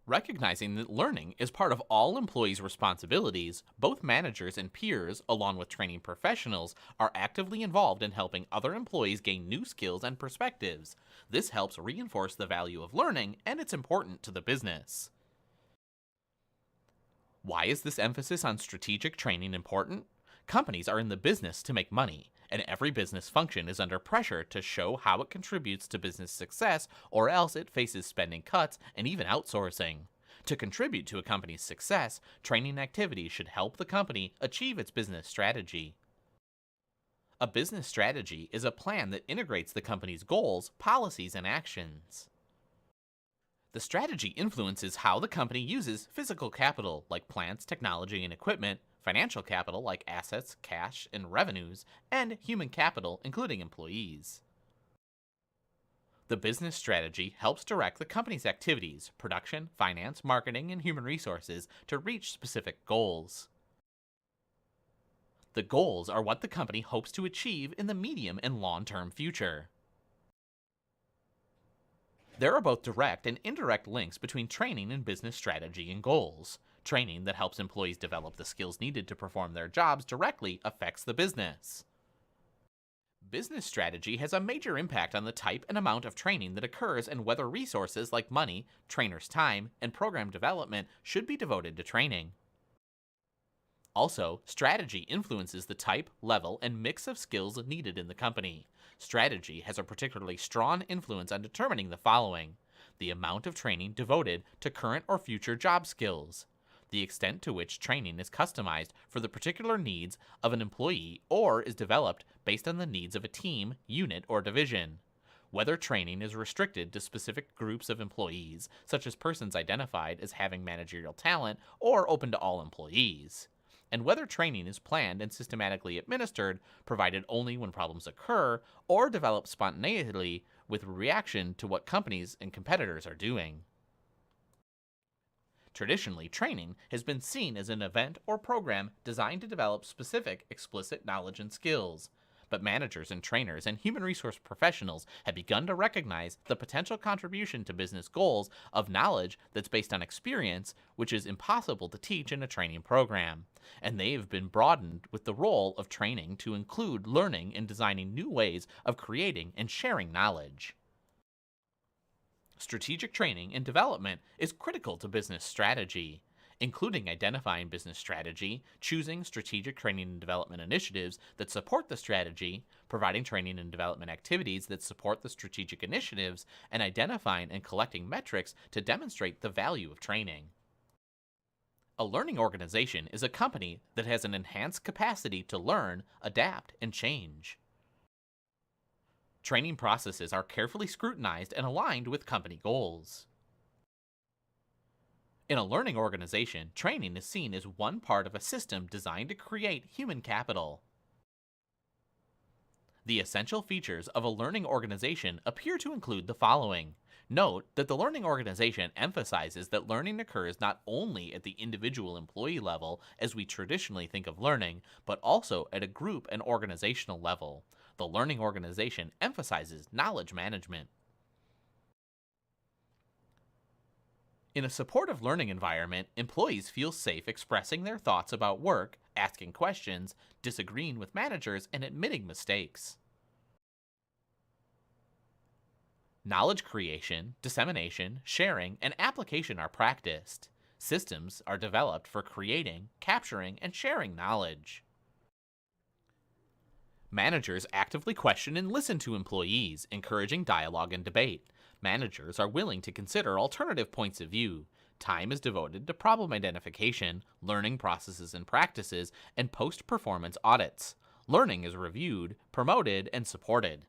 Recognizing that learning is part of all employees' responsibilities, both managers and peers, along with training professionals, are actively involved in helping other employees gain new skills and perspectives. This helps reinforce the value of learning, and it's important to the business. Why is this emphasis on strategic training important? Companies are in the business to make money, and every business function is under pressure to show how it contributes to business success, or else it faces spending cuts and even outsourcing. To contribute to a company's success, training activities should help the company achieve its business strategy. A business strategy is a plan that integrates the company's goals, policies, and actions. The strategy influences how the company uses physical capital, like plants, technology, and equipment, financial capital, like assets, cash, and revenues, and human capital, including employees. The business strategy helps direct the company's activities, production, finance, marketing, and human resources to reach specific goals. The goals are what the company hopes to achieve in the medium and long-term future. There are both direct and indirect links between training and business strategy and goals. Training that helps employees develop the skills needed to perform their jobs directly affects the business. Business strategy has a major impact on the type and amount of training that occurs and whether resources like money, trainers' time, and program development should be devoted to training. Also, strategy influences the type, level, and mix of skills needed in the company. Strategy has a particularly strong influence on determining the following: the amount of training devoted to current or future job skills, the extent to which training is customized for the particular needs of an employee or is developed based on the needs of a team, unit, or division, whether training is restricted to specific groups of employees, such as persons identified as having managerial talent, or open to all employees, and whether training is planned and systematically administered, provided only when problems occur, or developed spontaneously with reaction to what companies and competitors are doing. Traditionally, training has been seen as an event or program designed to develop specific, explicit knowledge and skills. But managers and trainers and human resource professionals have begun to recognize the potential contribution to business goals of knowledge that's based on experience, which is impossible to teach in a training program. And they have been broadened with the role of training to include learning and designing new ways of creating and sharing knowledge. Strategic training and development is critical to business strategy, including identifying business strategy, choosing strategic training and development initiatives that support the strategy, providing training and development activities that support the strategic initiatives, and identifying and collecting metrics to demonstrate the value of training. A learning organization is a company that has an enhanced capacity to learn, adapt, and change. Training processes are carefully scrutinized and aligned with company goals. In a learning organization, training is seen as one part of a system designed to create human capital. The essential features of a learning organization appear to include the following. Note that the learning organization emphasizes that learning occurs not only at the individual employee level, as we traditionally think of learning, but also at a group and organizational level. The learning organization emphasizes knowledge management. In a supportive learning environment, employees feel safe expressing their thoughts about work, asking questions, disagreeing with managers, and admitting mistakes. Knowledge creation, dissemination, sharing, and application are practiced. Systems are developed for creating, capturing, and sharing knowledge. Managers actively question and listen to employees, encouraging dialogue and debate. Managers are willing to consider alternative points of view. Time is devoted to problem identification, learning processes and practices, and post-performance audits. Learning is reviewed, promoted, and supported.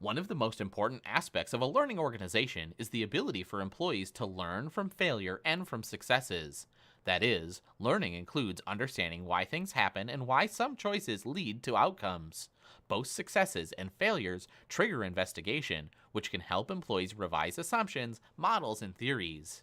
One of the most important aspects of a learning organization is the ability for employees to learn from failure and from successes. That is, learning includes understanding why things happen and why some choices lead to outcomes. Both successes and failures trigger investigation, which can help employees revise assumptions, models, and theories.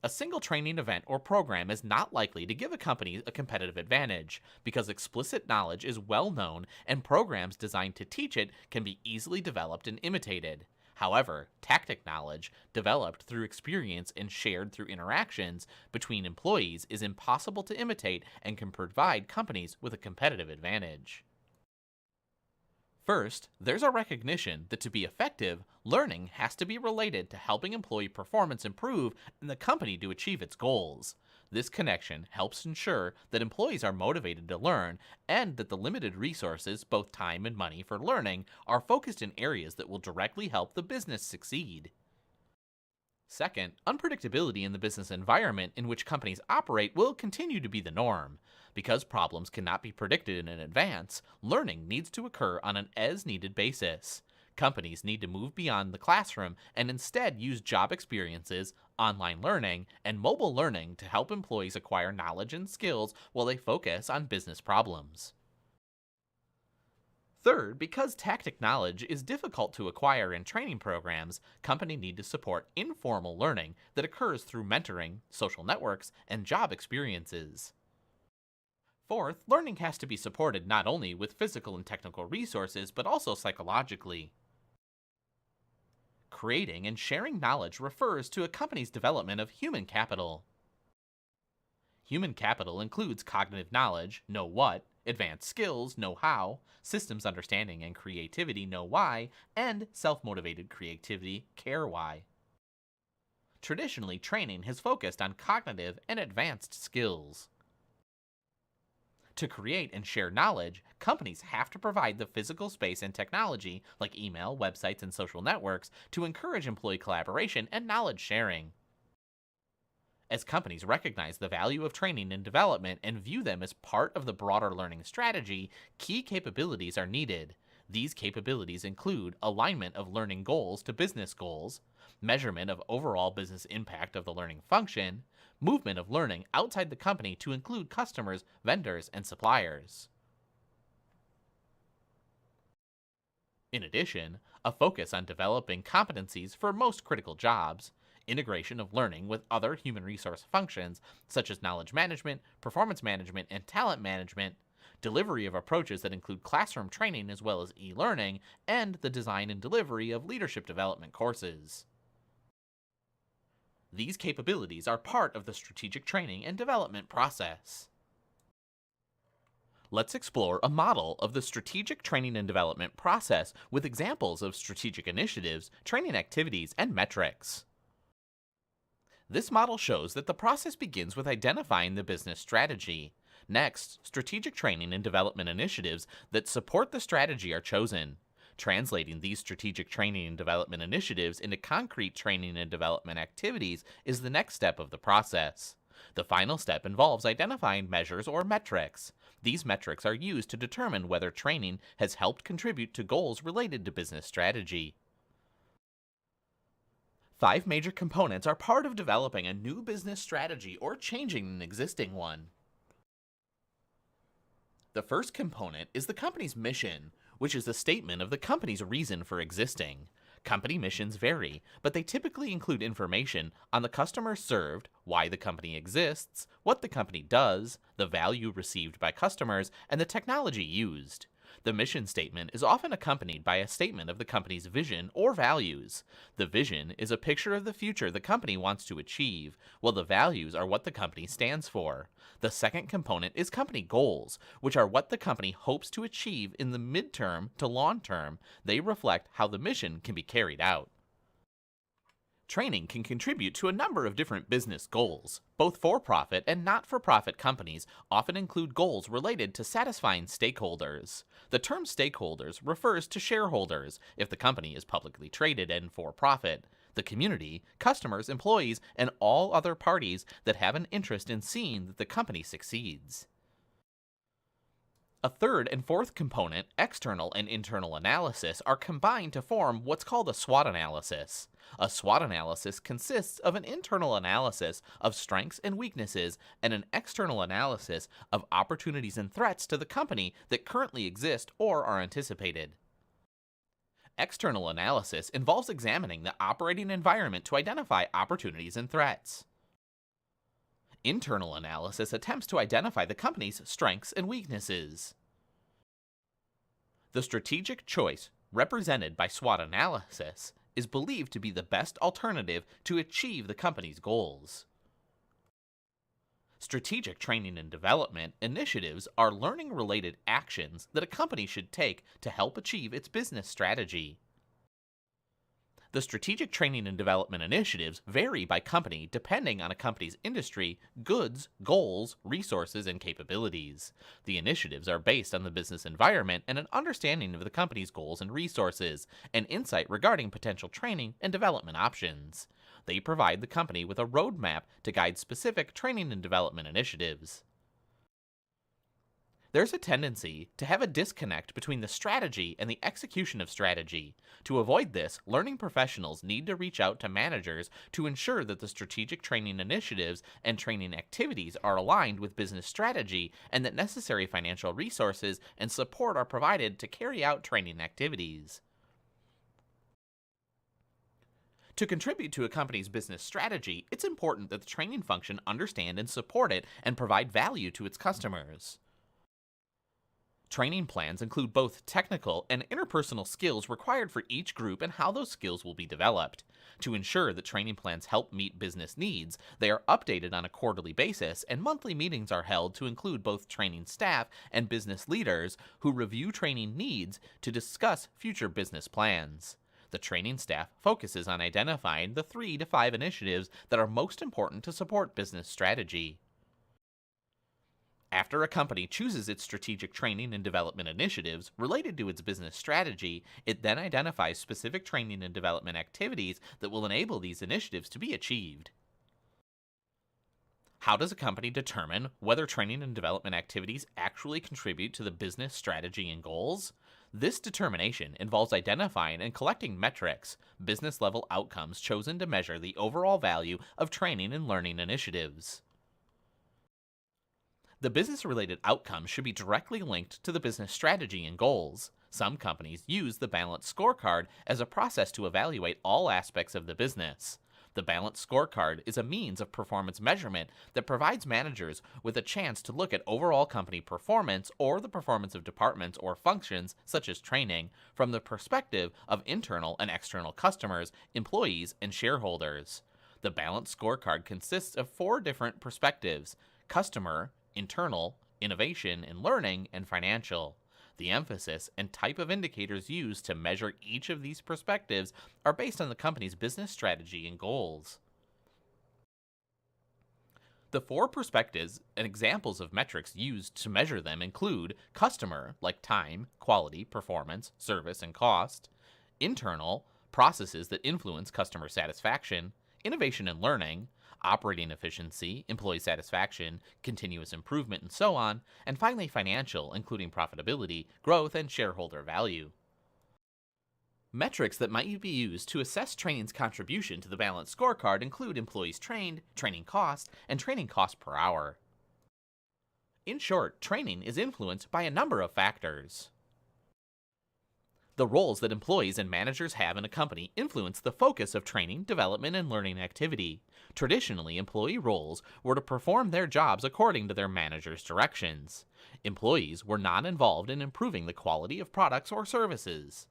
A single training event or program is not likely to give a company a competitive advantage, because explicit knowledge is well known and programs designed to teach it can be easily developed and imitated. However, tactic knowledge, developed through experience and shared through interactions between employees, is impossible to imitate and can provide companies with a competitive advantage. First, there's a recognition that to be effective, learning has to be related to helping employee performance improve and the company to achieve its goals. This connection helps ensure that employees are motivated to learn and that the limited resources, both time and money for learning, are focused in areas that will directly help the business succeed. Second, unpredictability in the business environment in which companies operate will continue to be the norm. Because problems cannot be predicted in advance, learning needs to occur on an as-needed basis. Companies need to move beyond the classroom and instead use job experiences, online learning, and mobile learning to help employees acquire knowledge and skills while they focus on business problems. Third, because tactic knowledge is difficult to acquire in training programs, companies need to support informal learning that occurs through mentoring, social networks, and job experiences. Fourth, learning has to be supported not only with physical and technical resources, but also psychologically. Creating and sharing knowledge refers to a company's development of human capital. Human capital includes cognitive knowledge, know what, advanced skills, know how, systems understanding and creativity, know why, and self-motivated creativity, care why. Traditionally, training has focused on cognitive and advanced skills. To create and share knowledge, companies have to provide the physical space and technology, like email, websites, and social networks, to encourage employee collaboration and knowledge sharing. As companies recognize the value of training and development and view them as part of the broader learning strategy, key capabilities are needed. These capabilities include alignment of learning goals to business goals, measurement of overall business impact of the learning function, movement of learning outside the company to include customers, vendors, and suppliers. In addition, a focus on developing competencies for most critical jobs, integration of learning with other human resource functions such as knowledge management, performance management, and talent management, delivery of approaches that include classroom training as well as e-learning, and the design and delivery of leadership development courses. These capabilities are part of the strategic training and development process. Let's explore a model of the strategic training and development process with examples of strategic initiatives, training activities, and metrics. This model shows that the process begins with identifying the business strategy. Next, strategic training and development initiatives that support the strategy are chosen. Translating these strategic training and development initiatives into concrete training and development activities is the next step of the process. The final step involves identifying measures or metrics. These metrics are used to determine whether training has helped contribute to goals related to business strategy. 5 major components are part of developing a new business strategy or changing an existing one. The first component is the company's mission, which is a statement of the company's reason for existing. Company missions vary, but they typically include information on the customer served, why the company exists, what the company does, the value received by customers, and the technology used. The mission statement is often accompanied by a statement of the company's vision or values. The vision is a picture of the future the company wants to achieve, while the values are what the company stands for. The second component is company goals, which are what the company hopes to achieve in the midterm to long term. They reflect how the mission can be carried out. Training can contribute to a number of different business goals. Both for-profit and not-for-profit companies often include goals related to satisfying stakeholders. The term stakeholders refers to shareholders, if the company is publicly traded and for-profit, the community, customers, employees, and all other parties that have an interest in seeing that the company succeeds. A third and fourth component, external and internal analysis, are combined to form what's called a SWOT analysis. A SWOT analysis consists of an internal analysis of strengths and weaknesses and an external analysis of opportunities and threats to the company that currently exist or are anticipated. External analysis involves examining the operating environment to identify opportunities and threats. Internal analysis attempts to identify the company's strengths and weaknesses. The strategic choice, represented by SWOT analysis, is believed to be the best alternative to achieve the company's goals. Strategic training and development initiatives are learning related actions that a company should take to help achieve its business strategy. The strategic training and development initiatives vary by company depending on a company's industry, goods, goals, resources, and capabilities. The initiatives are based on the business environment and an understanding of the company's goals and resources, and insight regarding potential training and development options. They provide the company with a roadmap to guide specific training and development initiatives. There's a tendency to have a disconnect between the strategy and the execution of strategy. To avoid this, learning professionals need to reach out to managers to ensure that the strategic training initiatives and training activities are aligned with business strategy and that necessary financial resources and support are provided to carry out training activities. To contribute to a company's business strategy, it's important that the training function understand and support it and provide value to its customers. Training plans include both technical and interpersonal skills required for each group and how those skills will be developed. To ensure that training plans help meet business needs, they are updated on a quarterly basis, and monthly meetings are held to include both training staff and business leaders who review training needs to discuss future business plans. The training staff focuses on identifying the 3 to 5 initiatives that are most important to support business strategy. After a company chooses its strategic training and development initiatives related to its business strategy, it then identifies specific training and development activities that will enable these initiatives to be achieved. How does a company determine whether training and development activities actually contribute to the business strategy and goals? This determination involves identifying and collecting metrics, business-level outcomes chosen to measure the overall value of training and learning initiatives. The business-related outcomes should be directly linked to the business strategy and goals. Some companies use the balanced scorecard as a process to evaluate all aspects of the business. The balanced scorecard is a means of performance measurement that provides managers with a chance to look at overall company performance or the performance of departments or functions, such as training, from the perspective of internal and external customers, employees, and shareholders. The balanced scorecard consists of 4 different perspectives: customer, internal, innovation and learning, and financial. The emphasis and type of indicators used to measure each of these perspectives are based on the company's business strategy and goals. The 4 perspectives and examples of metrics used to measure them include customer, like time, quality, performance, service, and cost; internal, processes that influence customer satisfaction; innovation and learning; operating efficiency, employee satisfaction, continuous improvement, and so on; and finally financial, including profitability, growth, and shareholder value. Metrics that might be used to assess training's contribution to the balanced scorecard include employees trained, training cost, and training cost per hour. In short, training is influenced by a number of factors. The roles that employees and managers have in a company influence the focus of training, development, and learning activity. Traditionally, employee roles were to perform their jobs according to their manager's directions. Employees were not involved in improving the quality of products or services.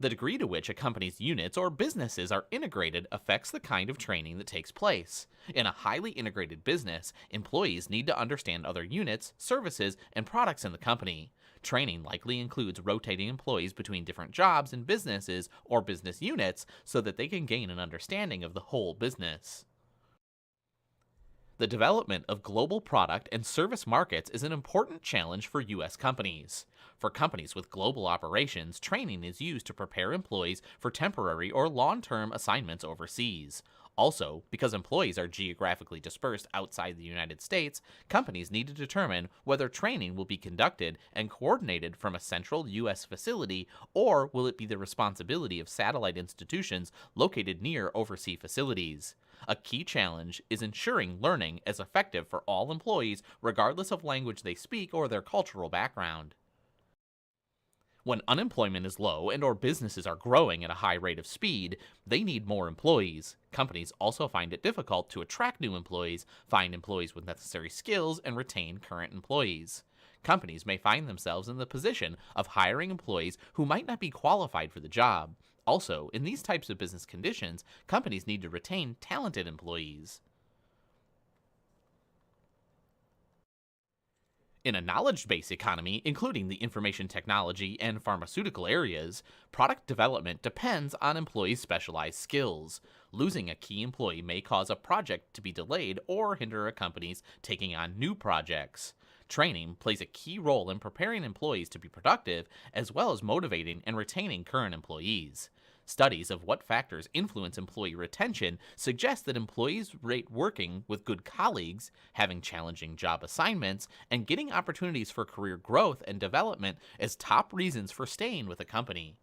The degree to which a company's units or businesses are integrated affects the kind of training that takes place. In a highly integrated business, employees need to understand other units, services, and products in the company. Training likely includes rotating employees between different jobs in businesses or business units so that they can gain an understanding of the whole business. The development of global product and service markets is an important challenge for U.S. companies. For companies with global operations, training is used to prepare employees for temporary or long-term assignments overseas. Also, because employees are geographically dispersed outside the United States, companies need to determine whether training will be conducted and coordinated from a central U.S. facility, or will it be the responsibility of satellite institutions located near overseas facilities. A key challenge is ensuring learning is effective for all employees regardless of language they speak or their cultural background. When unemployment is low and or businesses are growing at a high rate of speed, they need more employees. Companies also find it difficult to attract new employees, find employees with necessary skills, and retain current employees. Companies may find themselves in the position of hiring employees who might not be qualified for the job. Also, in these types of business conditions, companies need to retain talented employees. In a knowledge based economy, including the information technology and pharmaceutical areas, product development depends on employees' specialized skills. Losing a key employee may cause a project to be delayed or hinder a company's taking on new projects. Training plays a key role in preparing employees to be productive, as well as motivating and retaining current employees. Studies of what factors influence employee retention suggest that employees rate working with good colleagues, having challenging job assignments, and getting opportunities for career growth and development as top reasons for staying with a company.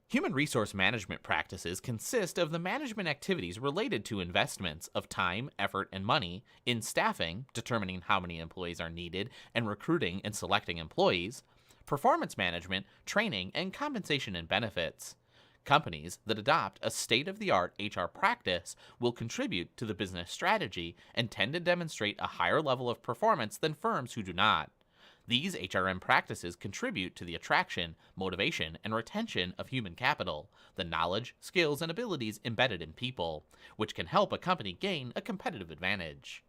Human resource management practices consist of the management activities related to investments of time, effort, and money in staffing, determining how many employees are needed, and recruiting and selecting employees, performance management, training, and compensation and benefits. Companies that adopt a state of the art HR practice will contribute to the business strategy and tend to demonstrate a higher level of performance than firms who do not. These HRM practices contribute to the attraction, motivation, and retention of human capital, the knowledge, skills, and abilities embedded in people, which can help a company gain a competitive advantage.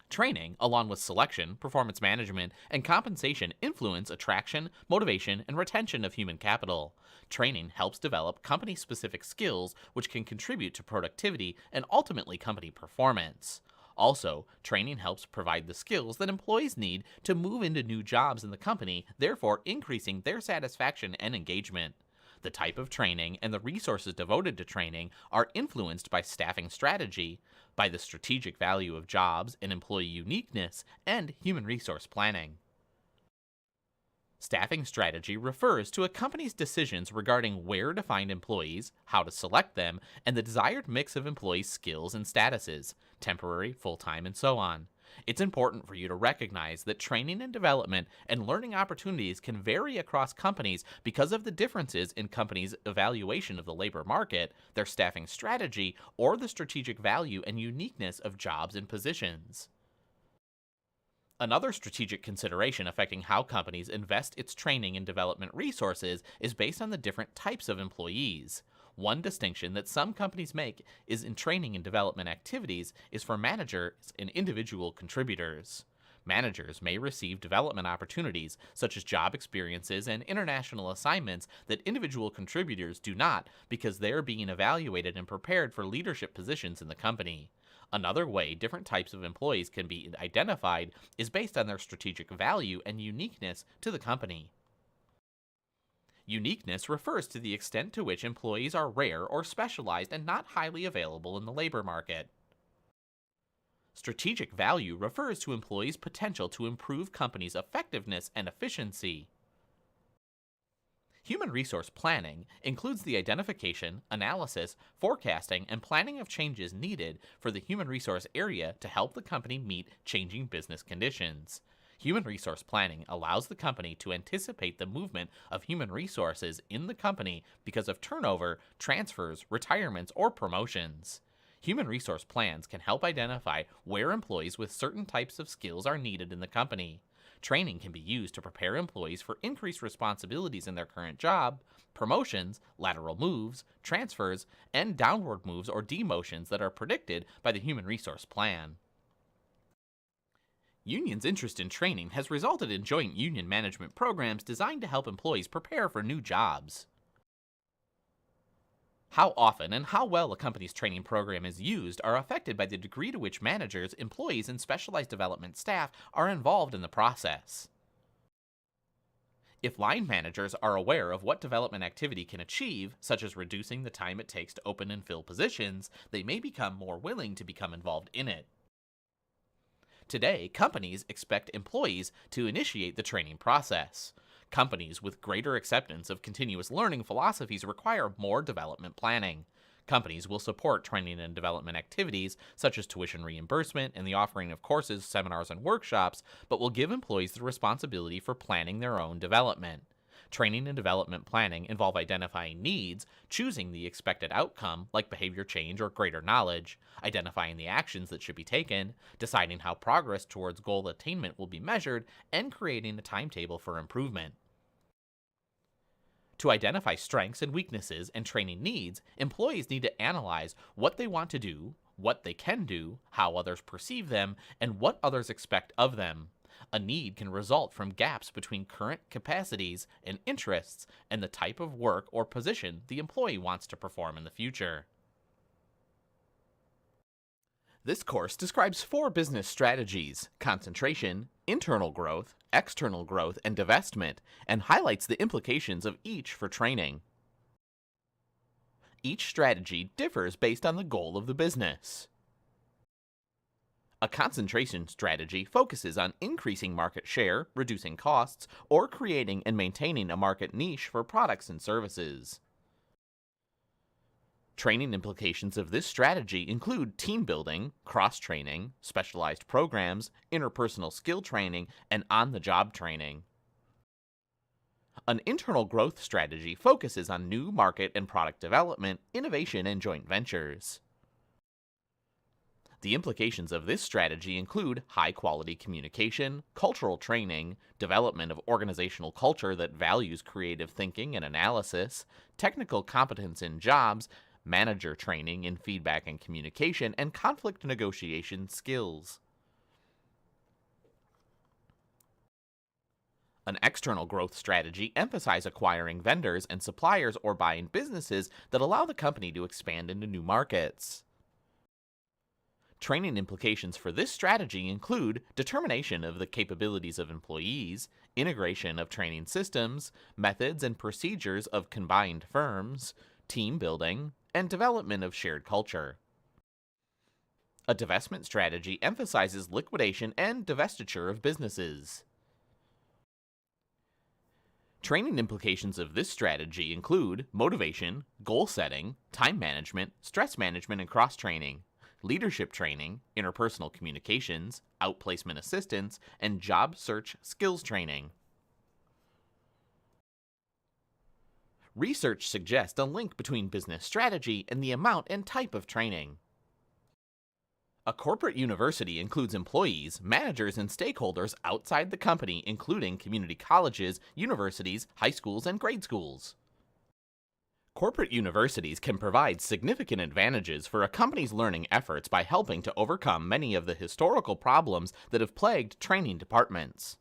Training, along with selection, performance management, and compensation, influence attraction, motivation, and retention of human capital. Training helps develop company specific skills which can contribute to productivity and ultimately company performance. Also, training helps provide the skills that employees need to move into new jobs in the company, therefore increasing their satisfaction and engagement. The type of training and the resources devoted to training are influenced by staffing strategy, by the strategic value of jobs and employee uniqueness, and human resource planning. Staffing strategy refers to a company's decisions regarding where to find employees, how to select them, and the desired mix of employee skills and statuses, temporary, full-time, and so on. It's important for you to recognize that training and development and learning opportunities can vary across companies because of the differences in companies' evaluation of the labor market, their staffing strategy, or the strategic value and uniqueness of jobs and positions. Another strategic consideration affecting how companies invest its training and development resources is based on the different types of employees. One distinction that some companies make is in training and development activities is for managers and individual contributors. Managers may receive development opportunities, such as job experiences and international assignments, that individual contributors do not because they are being evaluated and prepared for leadership positions in the company. Another way different types of employees can be identified is based on their strategic value and uniqueness to the company. Uniqueness refers to the extent to which employees are rare or specialized and not highly available in the labor market. Strategic value refers to employees' potential to improve companies' effectiveness and efficiency. Human resource planning includes the identification, analysis, forecasting, and planning of changes needed for the human resource area to help the company meet changing business conditions. Human resource planning allows the company to anticipate the movement of human resources in the company because of turnover, transfers, retirements, or promotions. Human resource plans can help identify where employees with certain types of skills are needed in the company. Training can be used to prepare employees for increased responsibilities in their current job, promotions, lateral moves, transfers, and downward moves or demotions that are predicted by the human resource plan. Unions' interest in training has resulted in joint union management programs designed to help employees prepare for new jobs. How often and how well a company's training program is used are affected by the degree to which managers, employees, and specialized development staff are involved in the process. If line managers are aware of what development activity can achieve, such as reducing the time it takes to open and fill positions, they may become more willing to become involved in it. Today, companies expect employees to initiate the training process. Companies with greater acceptance of continuous learning philosophies require more development planning. Companies will support training and development activities, such as tuition reimbursement and the offering of courses, seminars, and workshops, but will give employees the responsibility for planning their own development. Training and development planning involve identifying needs, choosing the expected outcome, like behavior change or greater knowledge, identifying the actions that should be taken, deciding how progress towards goal attainment will be measured, and creating a timetable for improvement. To identify strengths and weaknesses and training needs, employees need to analyze what they want to do, what they can do, how others perceive them, and what others expect of them. A need can result from gaps between current capacities and interests and the type of work or position the employee wants to perform in the future. This course describes 4 business strategies: concentration, internal growth, external growth, and divestment, and highlights the implications of each for training. Each strategy differs based on the goal of the business. A concentration strategy focuses on increasing market share, reducing costs, or creating and maintaining a market niche for products and services. Training implications of this strategy include team building, cross-training, specialized programs, interpersonal skill training, and on-the-job training. An internal growth strategy focuses on new market and product development, innovation, and joint ventures. The implications of this strategy include high-quality communication, cultural training, development of organizational culture that values creative thinking and analysis, technical competence in jobs, manager training in feedback and communication, and conflict negotiation skills. An external growth strategy emphasizes acquiring vendors and suppliers or buying businesses that allow the company to expand into new markets. Training implications for this strategy include determination of the capabilities of employees, integration of training systems, methods and procedures of combined firms, team building, and development of shared culture. A divestment strategy emphasizes liquidation and divestiture of businesses. Training implications of this strategy include motivation, goal setting, time management, stress management and cross-training, leadership training, interpersonal communications, outplacement assistance, and job search skills training. Research suggests a link between business strategy and the amount and type of training. A corporate university includes employees, managers, and stakeholders outside the company, including community colleges, universities, high schools, and grade schools. Corporate universities can provide significant advantages for a company's learning efforts by helping to overcome many of the historical problems that have plagued training departments.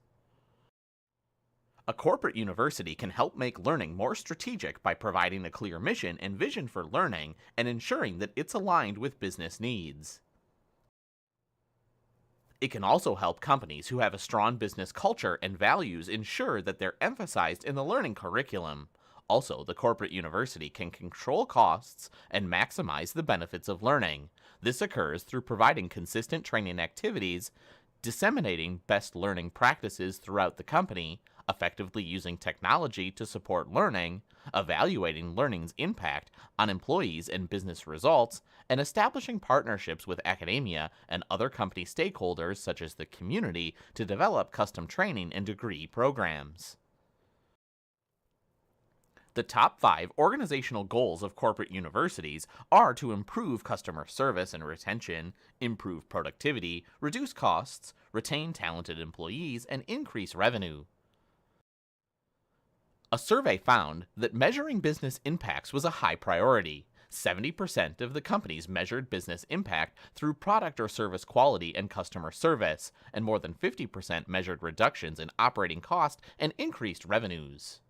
A corporate university can help make learning more strategic by providing a clear mission and vision for learning and ensuring that it's aligned with business needs. It can also help companies who have a strong business culture and values ensure that they're emphasized in the learning curriculum. Also, the corporate university can control costs and maximize the benefits of learning. This occurs through providing consistent training activities, disseminating best learning practices throughout the company, effectively using technology to support learning, evaluating learning's impact on employees and business results, and establishing partnerships with academia and other company stakeholders such as the community to develop custom training and degree programs. The top 5 organizational goals of corporate universities are to improve customer service and retention, improve productivity, reduce costs, retain talented employees, and increase revenue. A survey found that measuring business impacts was a high priority. 70% of the companies measured business impact through product or service quality and customer service, and more than 50% measured reductions in operating costs and increased revenues.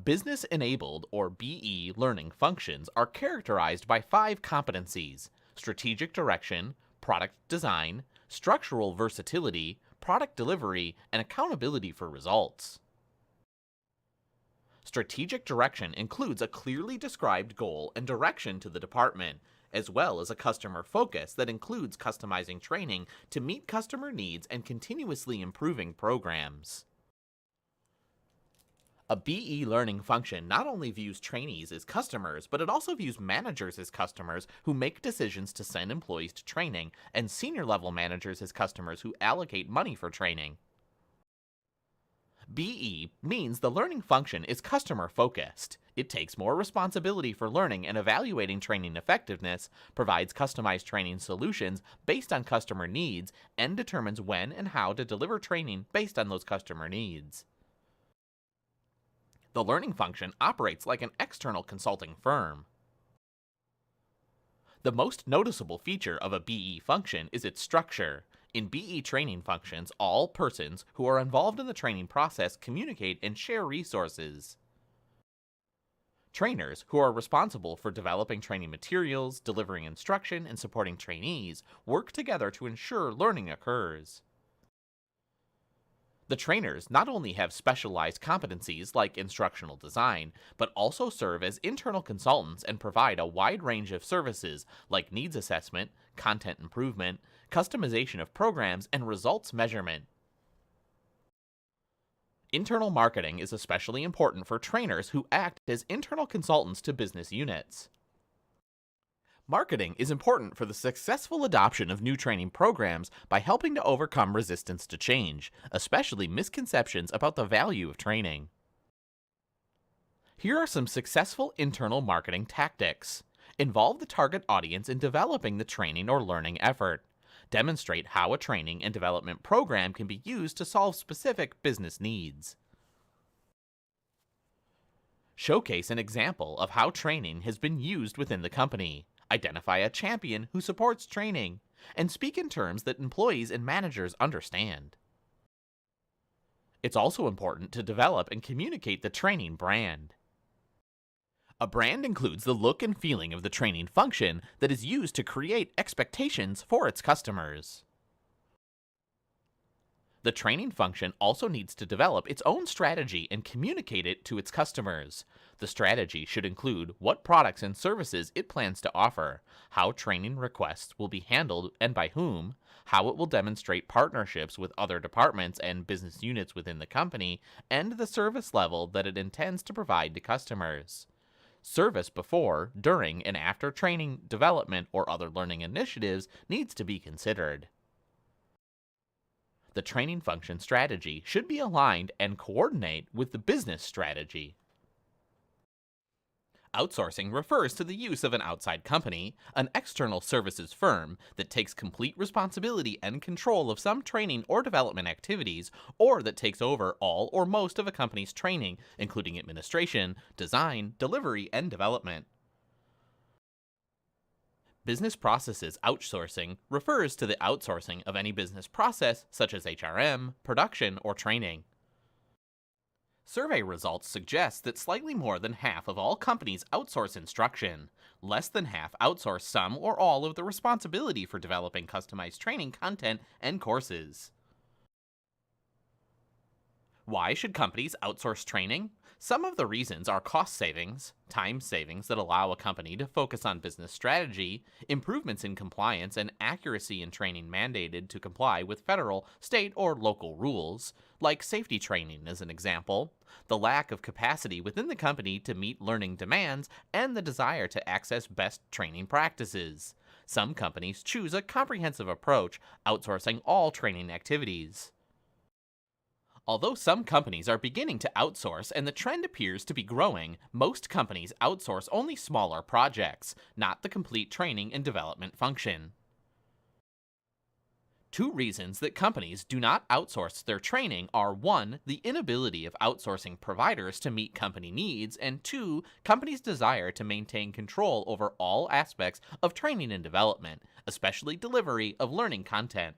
Business-enabled, or BE, learning functions are characterized by 5 competencies: strategic direction, product design, structural versatility, product delivery, and accountability for results. Strategic direction includes a clearly described goal and direction to the department, as well as a customer focus that includes customizing training to meet customer needs and continuously improving programs. A BE learning function not only views trainees as customers, but it also views managers as customers who make decisions to send employees to training, and senior level managers as customers who allocate money for training. BE means the learning function is customer focused. It takes more responsibility for learning and evaluating training effectiveness, provides customized training solutions based on customer needs, and determines when and how to deliver training based on those customer needs. The learning function operates like an external consulting firm. The most noticeable feature of a BE function is its structure. In BE training functions, all persons who are involved in the training process communicate and share resources. Trainers, who are responsible for developing training materials, delivering instruction, and supporting trainees, work together to ensure learning occurs. The trainers not only have specialized competencies like instructional design, but also serve as internal consultants and provide a wide range of services like needs assessment, content improvement, customization of programs, and results measurement. Internal marketing is especially important for trainers who act as internal consultants to business units. Marketing is important for the successful adoption of new training programs by helping to overcome resistance to change, especially misconceptions about the value of training. Here are some successful internal marketing tactics. Involve the target audience in developing the training or learning effort. Demonstrate how a training and development program can be used to solve specific business needs. Showcase an example of how training has been used within the company. Identify a champion who supports training, and speak in terms that employees and managers understand. It's also important to develop and communicate the training brand. A brand includes the look and feeling of the training function that is used to create expectations for its customers. The training function also needs to develop its own strategy and communicate it to its customers. The strategy should include what products and services it plans to offer, how training requests will be handled and by whom, how it will demonstrate partnerships with other departments and business units within the company, and the service level that it intends to provide to customers. Service before, during, and after training, development, or other learning initiatives needs to be considered. The training function strategy should be aligned and coordinate with the business strategy. Outsourcing refers to the use of an outside company, an external services firm, that takes complete responsibility and control of some training or development activities, or that takes over all or most of a company's training, including administration, design, delivery, and development. Business processes outsourcing refers to the outsourcing of any business process such as HRM, production, or training. Survey results suggest that slightly more than half of all companies outsource instruction. Less than half outsource some or all of the responsibility for developing customized training content and courses. Why should companies outsource training? Some of the reasons are cost savings, time savings that allow a company to focus on business strategy, improvements in compliance and accuracy in training mandated to comply with federal, state, or local rules, like safety training as an example, the lack of capacity within the company to meet learning demands, and the desire to access best training practices. Some companies choose a comprehensive approach, outsourcing all training activities. Although some companies are beginning to outsource and the trend appears to be growing, most companies outsource only smaller projects, not the complete training and development function. Two reasons that companies do not outsource their training are 1. The inability of outsourcing providers to meet company needs, and 2. Companies' desire to maintain control over all aspects of training and development, especially delivery of learning content.